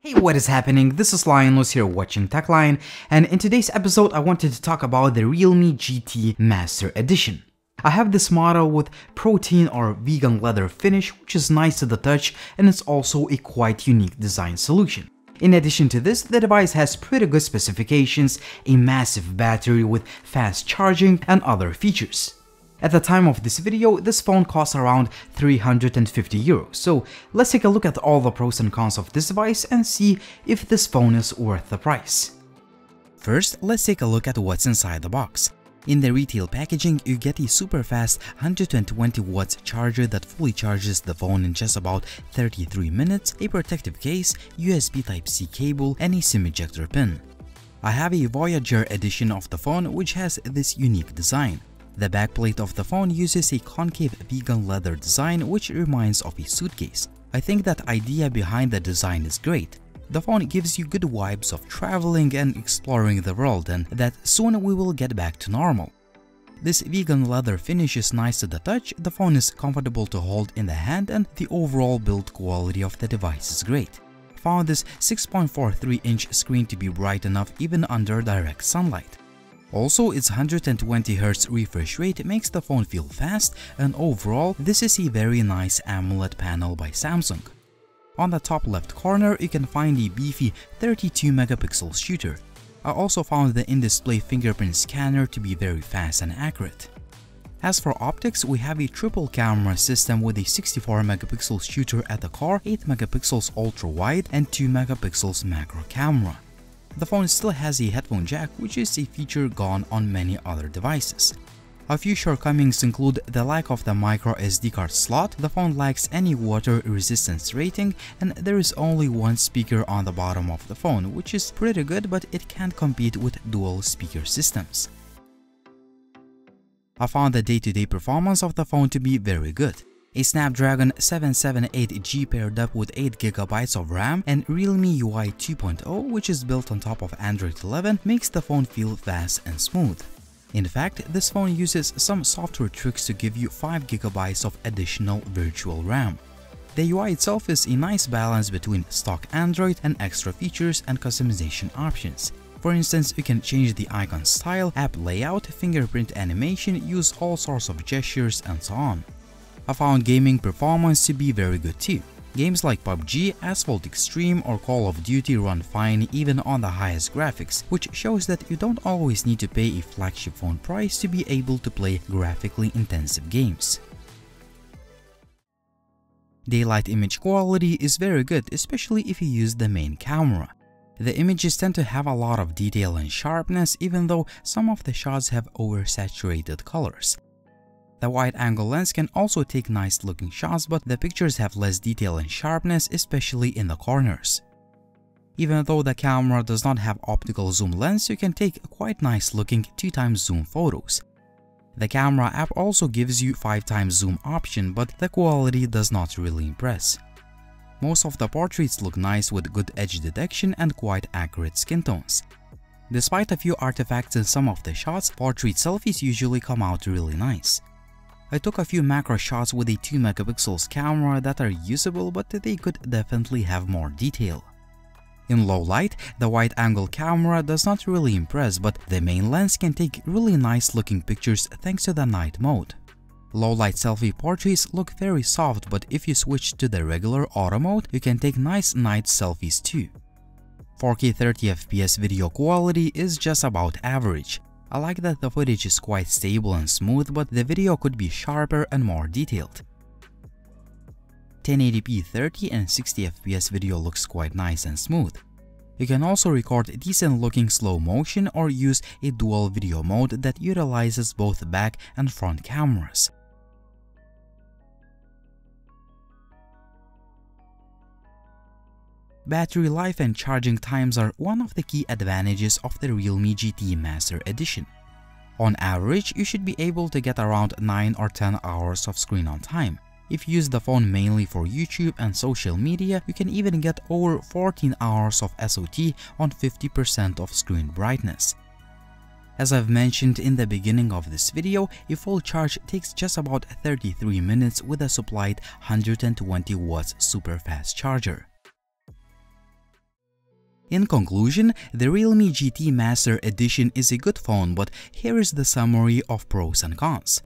Hey, what is happening? This is Lionless here watching TechLion, and in today's episode I wanted to talk about the Realme GT Master Edition. I have this model with protein or vegan leather finish, which is nice to the touch, and it's also a quite unique design solution. In addition to this, the device has pretty good specifications, a massive battery with fast charging, and other features. At the time of this video, this phone costs around 350 euros, so let's take a look at all the pros and cons of this device and see if this phone is worth the price. First, let's take a look at what's inside the box. In the retail packaging, you get a super fast 120 watts charger that fully charges the phone in just about 33 minutes, a protective case, USB Type-C cable, and a SIM ejector pin. I have a Voyager edition of the phone which has this unique design. The backplate of the phone uses a concave vegan leather design which reminds of a suitcase. I think that idea behind the design is great. The phone gives you good vibes of traveling and exploring the world, and that soon we will get back to normal. This vegan leather finish is nice to the touch, the phone is comfortable to hold in the hand, and the overall build quality of the device is great. I found this 6.43-inch screen to be bright enough even under direct sunlight. Also, its 120Hz refresh rate makes the phone feel fast, and overall, this is a very nice AMOLED panel by Samsung. On the top left corner, you can find a beefy 32-megapixel shooter. I also found the in-display fingerprint scanner to be very fast and accurate. As for optics, we have a triple camera system with a 64-megapixel shooter at the core, 8-megapixels ultra-wide, and 2-megapixels macro camera. The phone still has a headphone jack, which is a feature gone on many other devices. A few shortcomings include the lack of the micro SD card slot, the phone lacks any water resistance rating, and there is only one speaker on the bottom of the phone, which is pretty good, but it can't compete with dual speaker systems. I found the day-to-day performance of the phone to be very good. A Snapdragon 778G paired up with 8GB of RAM and Realme UI 2.0, which is built on top of Android 11, makes the phone feel fast and smooth. In fact, this phone uses some software tricks to give you 5GB of additional virtual RAM. The UI itself is a nice balance between stock Android and extra features and customization options. For instance, you can change the icon style, app layout, fingerprint animation, use all sorts of gestures, and so on. I found gaming performance to be very good too. Games like PUBG, Asphalt Extreme, or Call of Duty run fine even on the highest graphics, which shows that you don't always need to pay a flagship phone price to be able to play graphically intensive games. Daylight image quality is very good, especially if you use the main camera. The images tend to have a lot of detail and sharpness, even though some of the shots have oversaturated colors. The wide-angle lens can also take nice-looking shots, but the pictures have less detail and sharpness, especially in the corners. Even though the camera does not have optical zoom lens, you can take quite nice-looking 2x zoom photos. The camera app also gives you 5x zoom option, but the quality does not really impress. Most of the portraits look nice with good edge detection and quite accurate skin tones. Despite a few artifacts in some of the shots, portrait selfies usually come out really nice. I took a few macro shots with a 2-megapixels camera that are usable, but they could definitely have more detail. In low light, the wide-angle camera does not really impress, but the main lens can take really nice looking pictures thanks to the night mode. Low-light selfie portraits look very soft, but if you switch to the regular auto mode, you can take nice night selfies too. 4K 30fps video quality is just about average. I like that the footage is quite stable and smooth, but the video could be sharper and more detailed. 1080p 30 and 60fps video looks quite nice and smooth. You can also record decent looking slow motion or use a dual video mode that utilizes both back and front cameras. Battery life and charging times are one of the key advantages of the Realme GT Master Edition. On average, you should be able to get around 9 or 10 hours of screen on time. If you use the phone mainly for YouTube and social media, you can even get over 14 hours of SOT on 50% of screen brightness. As I've mentioned in the beginning of this video, a full charge takes just about 33 minutes with a supplied 120 watts super fast charger. In conclusion, the Realme GT Master Edition is a good phone, but here is the summary of pros and cons.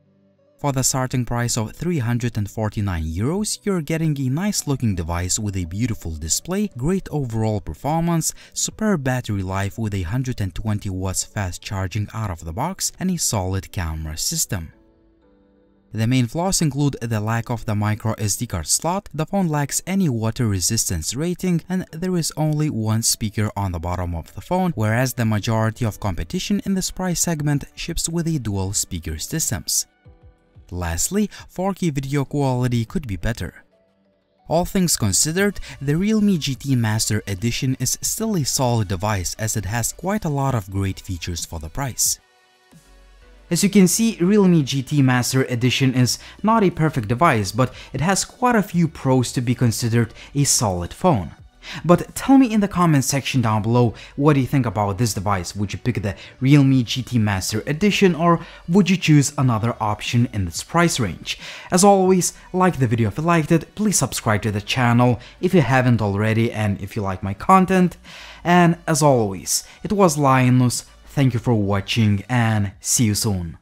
For the starting price of 349 euros, you're getting a nice looking device with a beautiful display, great overall performance, superb battery life with 120 watts fast charging out of the box, and a solid camera system. The main flaws include the lack of the micro SD card slot, the phone lacks any water resistance rating, and there is only one speaker on the bottom of the phone, whereas the majority of competition in this price segment ships with a dual speaker systems. Lastly, 4K video quality could be better. All things considered, the Realme GT Master Edition is still a solid device as it has quite a lot of great features for the price. As you can see, Realme GT Master Edition is not a perfect device, but it has quite a few pros to be considered a solid phone. But tell me in the comment section down below, what do you think about this device? Would you pick the Realme GT Master Edition, or would you choose another option in this price range? As always, like the video if you liked it, please subscribe to the channel if you haven't already and if you like my content. And as always, it was Linus, thank you for watching and see you soon.